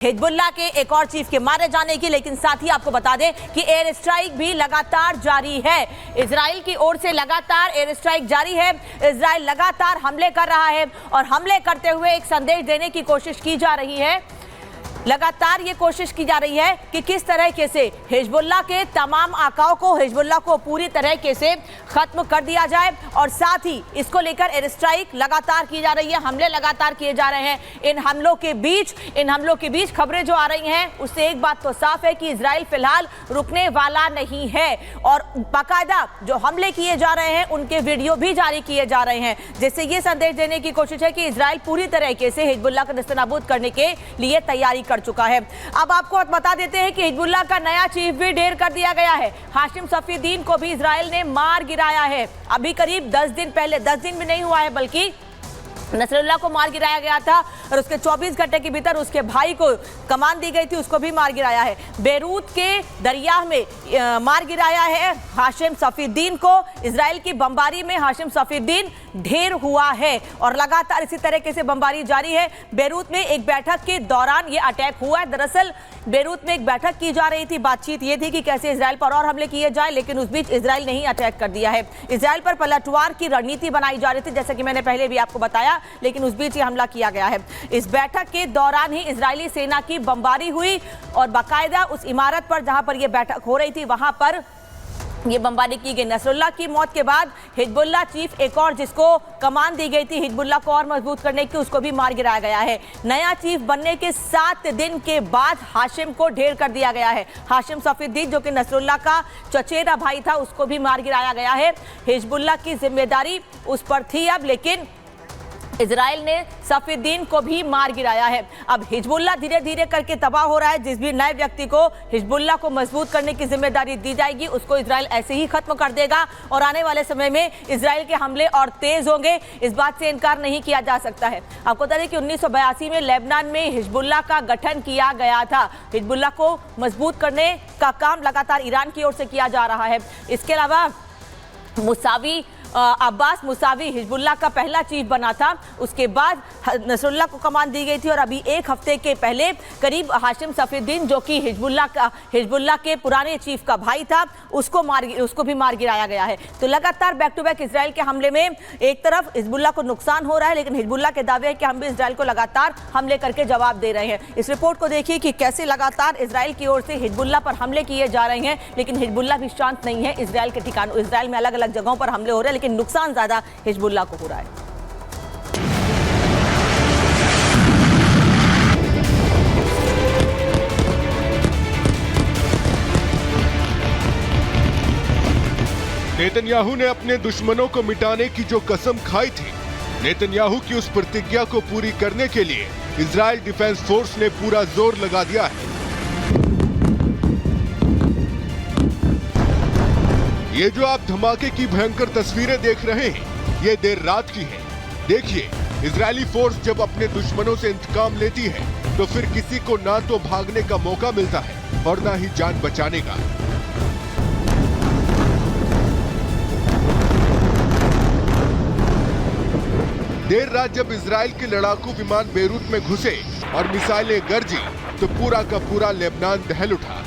Hezbollah के एक और चीफ के मारे जाने की, लेकिन साथ ही आपको बता दें कि एयर स्ट्राइक भी लगातार जारी है। इजराइल की ओर से लगातार एयर स्ट्राइक जारी है। इजराइल लगातार हमले कर रहा है और हमले करते हुए एक संदेश देने की कोशिश की जा रही है। लगातार ये कोशिश की जा रही है कि किस तरह से हिजबुल्लाह के तमाम आकाओं को, हिजबुल्लाह को पूरी तरह से खत्म कर दिया जाए और साथ ही इसको लेकर एयर स्ट्राइक लगातार की जा रही है, हमले लगातार किए जा रहे हैं। इन हमलों के बीच खबरें जो आ रही हैं उससे एक बात तो साफ है कि इजराइल फिलहाल रुकने वाला नहीं है और बाकायदा जो हमले किए जा रहे हैं उनके वीडियो भी जारी किए जा रहे हैं, जिससे ये संदेश देने की कोशिश है कि इजराइल पूरी तरीके से हिजबुल्लाह को नेस्तनाबूद करने के लिए तैयारी कर चुका है। अब आपको बता देते हैं कि हिजबुल्लाह का नया चीफ भी ढेर कर दिया गया है। हाशिम सफीदीन को भी इजराइल ने मार गिराया है। अभी करीब 10 दिन पहले, 10 दिन भी नहीं हुआ है बल्कि नसरुल्लाह को मार गिराया गया था और उसके 24 घंटे के भीतर उसके भाई को कमान दी गई थी, उसको भी मार गिराया है। बेरूत के दरिया में मार गिराया है हाशिम सफीदीन को। इजराइल की बमबारी में हाशिम सफीदीन ढेर हुआ है और लगातार इसी तरीके से बमबारी जारी है। बेरूत में एक बैठक के दौरान ये अटैक हुआ है। दरअसल बेरूत में एक बैठक की जा रही थी, बातचीत ये थी कि कैसे इजराइल पर और हमले किए जाए, लेकिन उस बीच इजराइल ने ही अटैक कर दिया है। इजराइल पर पलटवार की रणनीति बनाई जा रही थी, जैसा कि मैंने पहले भी आपको बताया, लेकिन उस बीच ये हमला किया गया है। इस बैठक के दौरान ही इजरायली सेना की बमबारी हुई और बाकायदा उस इमारत पर जहां पर यह बैठक हो रही थी वहां पर ये बमबारी की गई। नसरुल्लाह की मौत के बाद हिजबुल्लाह चीफ एक और जिसको कमान दी गई थी हिजबुल्लाह को और मजबूत करने की, उसको भी मार गिराया गया है। नया चीफ बनने के 7 दिन के बाद हाशिम को ढेर कर दिया गया है। हाशिम सफीदीन जो कि नसरुल्लाह का चचेरा भाई था, उसको भी मार गिराया गया है। हिजबुल्लाह की जिम्मेदारी उस पर थी अब, लेकिन इजराइल ने सफीदीन को भी मार गिराया है। अब हिजबुल्लाह धीरे धीरे करके तबाह हो रहा है। जिस भी नए व्यक्ति को हिजबुल्लाह को मजबूत करने की जिम्मेदारी दी जाएगी उसको इजराइल ऐसे ही खत्म कर देगा और आने वाले समय में इजराइल के हमले और तेज होंगे, इस बात से इनकार नहीं किया जा सकता है। आपको बता दें कि 1982 में लेबनान में हिजबुल्लाह का गठन किया गया था। हिजबुल्लाह को मजबूत करने का काम लगातार ईरान की ओर से किया जा रहा है। इसके अलावा अब्बास मुसावी हिजबुल्लाह का पहला चीफ बना था, उसके बाद नसरुल्लाह को कमान दी गई थी और अभी एक हफ्ते के पहले करीब हाशिम सफीदीन जो कि हिजबुल्लाह के पुराने चीफ का भाई था, उसको भी मार गिराया गया है। तो लगातार बैक टू बैक इजराइल के हमले में एक तरफ हिजबुल्लाह को नुकसान हो रहा है, लेकिन हिजबुल्लाह के दावे है कि हम भी इजराइल को लगातार हमले करके जवाब दे रहे हैं। इस रिपोर्ट को देखिए कि कैसे लगातार इजराइल की ओर से हिजबुल्लाह पर हमले किए जा रहे हैं, लेकिन हिजबुल्लाह भी शांत नहीं है। इजराइल के ठिकानों, इजराइल में अलग अलग जगहों पर हमले हो रहे हैं, लेकिन नुकसान ज्यादा हिजबुल्लाह को हो रहा है। नेतन्याहू ने अपने दुश्मनों को मिटाने की जो कसम खाई थी, नेतन्याहू की उस प्रतिज्ञा को पूरी करने के लिए इजराइल डिफेंस फोर्स ने पूरा जोर लगा दिया है। ये जो आप धमाके की भयंकर तस्वीरें देख रहे हैं, ये देर रात की है। देखिए, इजरायली फोर्स जब अपने दुश्मनों से इंतकाम लेती है तो फिर किसी को ना तो भागने का मौका मिलता है और ना ही जान बचाने का। देर रात जब इजराइल के लड़ाकू विमान बेरूत में घुसे और मिसाइलें गरजी तो पूरा का पूरा लेबनान दहल उठा।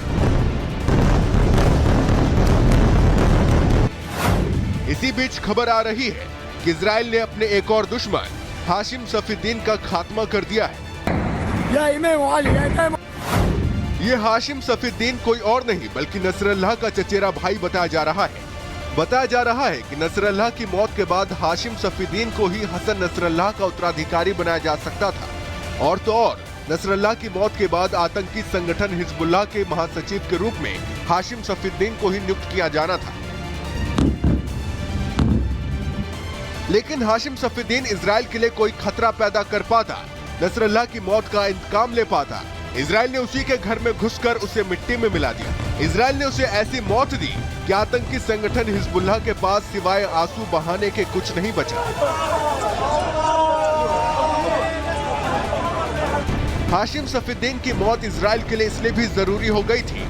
इसी बीच खबर आ रही है कि इजराइल ने अपने एक और दुश्मन हाशिम सफीदीन का खात्मा कर दिया है। ये हाशिम सफीदीन कोई और नहीं बल्कि नसरुल्लाह का चचेरा भाई बताया जा रहा है। बताया जा रहा है कि नसरुल्लाह की मौत के बाद हाशिम सफीदीन को ही हसन नसरुल्लाह का उत्तराधिकारी बनाया जा सकता था और तो और नसरुल्लाह की मौत के बाद आतंकी संगठन हिजबुल्लाह के महासचिव के रूप में हाशिम सफीदीन को ही नियुक्त किया जाना था। लेकिन हाशिम सफीदीन इजराइल के लिए कोई खतरा पैदा कर पाता, नसरुल्लाह की मौत का इंतकाम ले पाता, इजराइल ने उसी के घर में घुसकर उसे मिट्टी में मिला दिया। इजराइल ने उसे ऐसी मौत दी कि आतंकी संगठन हिजबुल्लाह के पास सिवाय आंसू बहाने के कुछ नहीं बचा। हाशिम सफीदीन की मौत इजराइल के लिए इसलिए भी जरूरी हो गई थी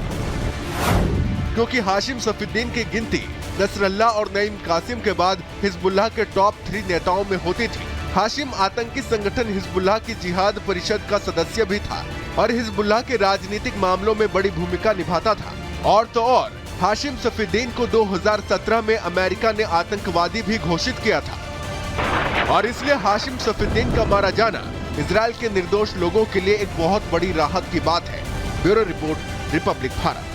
क्योंकि हाशिम सफीदीन की गिनती नसरुल्लाह और नईम कासिम के बाद हिजबुल्लाह के टॉप 3 नेताओं में होती थी। हाशिम आतंकी संगठन हिजबुल्लाह की जिहाद परिषद का सदस्य भी था और हिजबुल्लाह के राजनीतिक मामलों में बड़ी भूमिका निभाता था। और तो और हाशिम सफीउद्दीन को 2017 में अमेरिका ने आतंकवादी भी घोषित किया था और इसलिए हाशिम सफीउद्दीन का मारा जाना इजराइल के निर्दोष लोगों के लिए एक बहुत बड़ी राहत की बात है। Bureau report, Republic Bharat.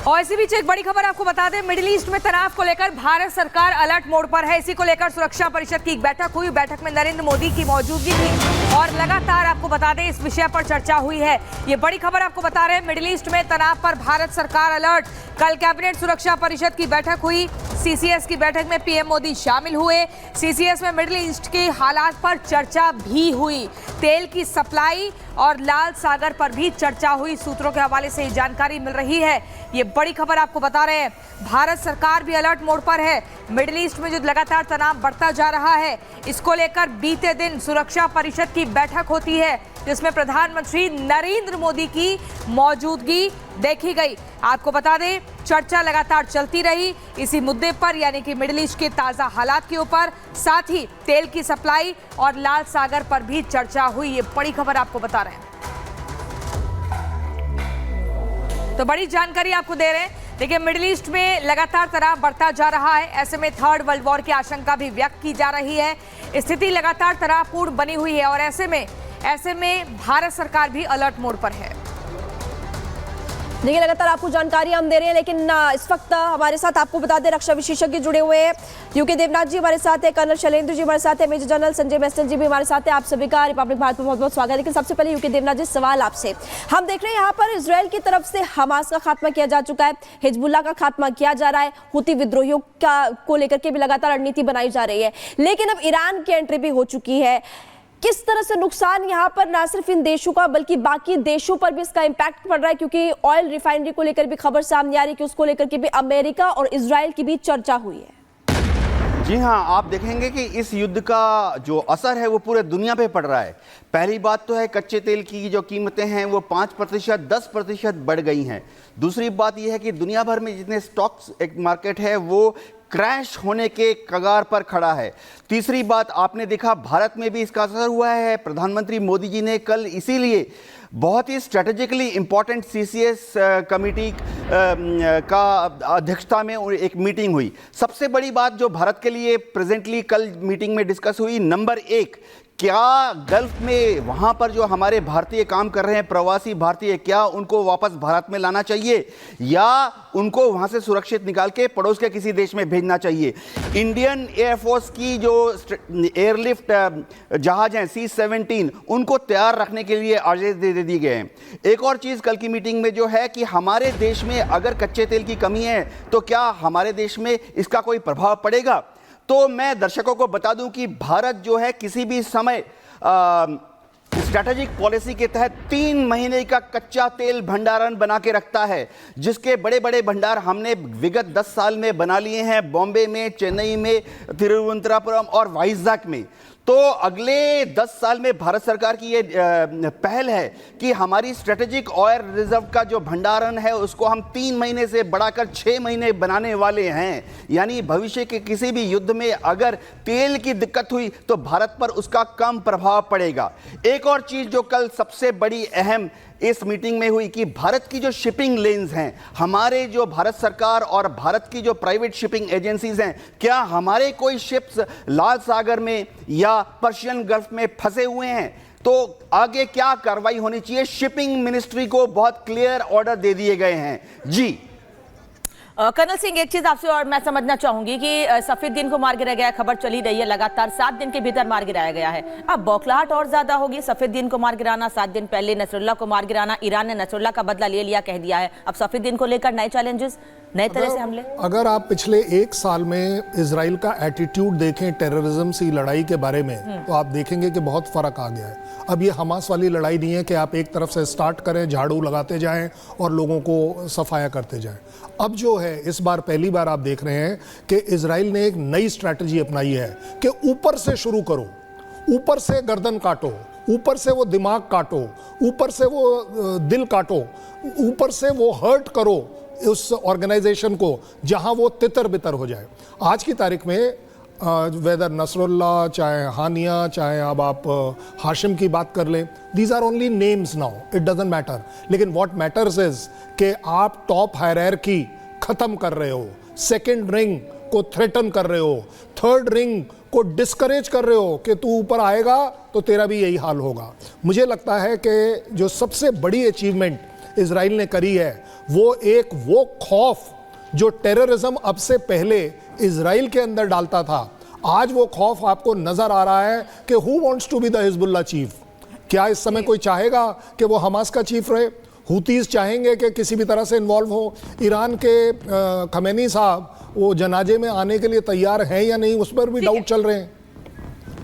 और इसी बीच एक बड़ी खबर आपको बता दें, मिडिल ईस्ट में तनाव को लेकर भारत सरकार अलर्ट मोड पर है। इसी को लेकर सुरक्षा परिषद की एक बैठक हुई। बैठक में नरेंद्र मोदी की मौजूदगी थी और लगातार आपको बता दें इस विषय पर चर्चा हुई है। ये बड़ी खबर आपको बता रहे हैं, मिडिल ईस्ट में तनाव पर भारत सरकार अलर्ट। कल कैबिनेट सुरक्षा परिषद की बैठक हुई। सीसीएस की बैठक में पीएम मोदी शामिल हुए। सीसीएस में मिडिल ईस्ट के हालात पर चर्चा भी हुई। तेल की सप्लाई और लाल सागर पर भी चर्चा हुई। सूत्रों के हवाले से ये जानकारी मिल रही है। ये बड़ी खबर आपको बता रहे हैं, भारत सरकार भी अलर्ट मोड पर है। मिडिल ईस्ट में जो लगातार तनाव बढ़ता जा रहा है, इसको लेकर बीते दिन सुरक्षा परिषद की बैठक होती है जिसमें प्रधानमंत्री नरेंद्र मोदी की मौजूदगी देखी गई। आपको बता दें चर्चा लगातार चलती रही इसी मुद्दे पर, यानी कि मिडिल ईस्ट के ताजा हालात के ऊपर। साथ ही तेल की सप्लाई और लाल सागर पर भी चर्चा हुई। ये बड़ी खबर आपको बता रहे हैं, तो बड़ी जानकारी आपको दे रहे हैं। देखिए, मिडिल ईस्ट में लगातार तनाव बढ़ता जा रहा है। ऐसे में थर्ड वर्ल्ड वॉर की आशंका भी व्यक्त की जा रही है। स्थिति लगातार तनावपूर्ण बनी हुई है और ऐसे में भारत सरकार भी अलर्ट मोड पर है। देखिए, लगातार आपको जानकारी हम दे रहे हैं, लेकिन इस वक्त हमारे साथ आपको बता दें रक्षा विशेषज्ञ जुड़े हुए हैं। यूके देवनाथ जी हमारे साथ है, कर्नल शैलेंद्र जी हमारे साथ है, मेजर जनरल संजय मैस्टन जी भी हमारे साथ है। आप सभी का रिपब्लिक भारत में बहुत बहुत स्वागत है। लेकिन सबसे पहले यूके देवनाथ जी, सवाल आपसे। हम देख रहे हैं यहाँ पर इजराइल की तरफ से हमास का खात्मा किया जा चुका है, हिजबुल्लाह का खात्मा किया जा रहा है, हुती विद्रोहियों को लेकर के भी लगातार रणनीति बनाई जा रही है। लेकिन अब ईरान की एंट्री भी हो चुकी है। किस तरह से नुकसान यहाँ पर ना सिर्फ इन देशों का बल्कि बाकी देशों पर भी इसका इम्पैक्ट पड़ रहा है, क्योंकि ऑयल रिफाइनरी को लेकर भी खबर सामने आ रही है कि उसको लेकर के भी अमेरिका और इजराइल की भी चर्चा हुई है। जी हाँ, आप देखेंगे कि इस युद्ध का जो असर है वो पूरे दुनिया पे पड़ रहा है। पहली बात तो है कच्चे तेल की जो कीमतें हैं वो 5% 10% बढ़ गई हैं। दूसरी बात यह है कि दुनिया भर में जितने स्टॉक्स एक मार्केट है वो क्रैश होने के कगार पर खड़ा है। तीसरी बात आपने देखा भारत में भी इसका असर हुआ है। प्रधानमंत्री मोदी जी ने कल इसीलिए बहुत ही स्ट्रेटेजिकली इंपॉर्टेंट सीसीएस कमेटी का अध्यक्षता में एक मीटिंग हुई। सबसे बड़ी बात जो भारत के लिए प्रेजेंटली कल मीटिंग में डिस्कस हुई, नंबर 1, क्या गल्फ में वहाँ पर जो हमारे भारतीय काम कर रहे हैं प्रवासी भारतीय, क्या उनको वापस भारत में लाना चाहिए या उनको वहाँ से सुरक्षित निकाल के पड़ोस के किसी देश में भेजना चाहिए। इंडियन एयरफोर्स की जो एयरलिफ्ट जहाज हैं C-17 उनको तैयार रखने के लिए आदेश दे दिए गए हैं। एक और चीज़ कल की मीटिंग में जो है कि हमारे देश में अगर कच्चे तेल की कमी है तो क्या हमारे देश में इसका कोई प्रभाव पड़ेगा। तो मैं दर्शकों को बता दूं कि भारत जो है किसी भी समय स्ट्रैटेजिक पॉलिसी के तहत 3 महीने का कच्चा तेल भंडारण बना के रखता है, जिसके बड़े बड़े भंडार हमने विगत 10 साल में बना लिए हैं, बॉम्बे में, चेन्नई में, तिरुवनंतपुरम और वाइजैक में। तो अगले 10 साल में भारत सरकार की ये पहल है कि हमारी स्ट्रेटेजिक ऑयल रिजर्व का जो भंडारण है उसको हम 3 महीने से बढ़ाकर 6 महीने बनाने वाले हैं। यानी भविष्य के किसी भी युद्ध में अगर तेल की दिक्कत हुई तो भारत पर उसका कम प्रभाव पड़ेगा। एक और चीज जो कल सबसे बड़ी अहम इस मीटिंग में हुई कि भारत की जो शिपिंग लेन्स हैं, हमारे जो भारत सरकार और भारत की जो प्राइवेट शिपिंग एजेंसीज हैं, क्या हमारे कोई शिप्स लाल सागर में या पर्शियन गल्फ में फंसे हुए हैं तो आगे क्या कार्रवाई होनी चाहिए। शिपिंग मिनिस्ट्री को बहुत क्लियर ऑर्डर दे दिए गए हैं। जी कर्नल सिंह, एक चीज आपसे और मैं समझना चाहूंगी कि सफीउद्दीन को मार गिराया गया, खबर चली रही है लगातार 7 दिन के भीतर मार गिराया गया है। अब बौखलाहट और ज्यादा होगी। सफीउद्दीन को मार गिराना, 7 दिन पहले नसरुल्लाह को मार गिराना, ईरान ने नसरुल्लाह का बदला ले लिया कह दिया है। अब सफीउद्दीन को लेकर नए चैलेंजेस, नए तरह से हमले। अगर आप पिछले 1 साल में इजराइल का एटीट्यूड देखें टेररिज्म से लड़ाई के बारे में तो आप देखेंगे कि बहुत फर्क आ गया है। अब ये हमास वाली लड़ाई नहीं है कि आप एक तरफ से स्टार्ट करें, झाड़ू लगाते जाएं और लोगों को सफाया करते जाएं। अब जो है इस बार पहली बार आप देख रहे हैं कि इजराइल ने एक नई स्ट्रैटेजी अपनाई है कि ऊपर से शुरू करो, ऊपर से गर्दन काटो, ऊपर से वो दिमाग काटो, ऊपर से वो दिल काटो, ऊपर से वो हर्ट करो उस ऑर्गेनाइजेशन को जहां वो तितर बितर हो जाए। आज की तारीख में वेदर नसरुल्लाह, चाहे हानिया, चाहे अब आप हाशिम की बात कर लें, these are only names now, it doesn't matter. लेकिन व्हाट मैटर्स इज कि आप टॉप हायरार्की खत्म कर रहे हो, सेकंड रिंग को थ्रेटन कर रहे हो, थर्ड रिंग को डिस्करेज कर रहे हो कि तू ऊपर आएगा तो तेरा भी यही हाल होगा। मुझे लगता है कि जो सबसे बड़ी अचीवमेंट इजराइल ने करी है वो खौफ जो टेररिज्म अब से पहले इजराइल के अंदर डालता था, आज वो खौफ आपको नजर आ रहा है कि who wants to be the Hezbollah chief. क्या इस समय कोई चाहेगा कि वो हमास का चीफ रहे? हुतीज चाहेंगे कि किसी भी तरह से इन्वॉल्व हो? ईरान के खमेनी साहब वो जनाजे में आने के लिए तैयार हैं या नहीं, उस पर भी डाउट चल रहे हैं।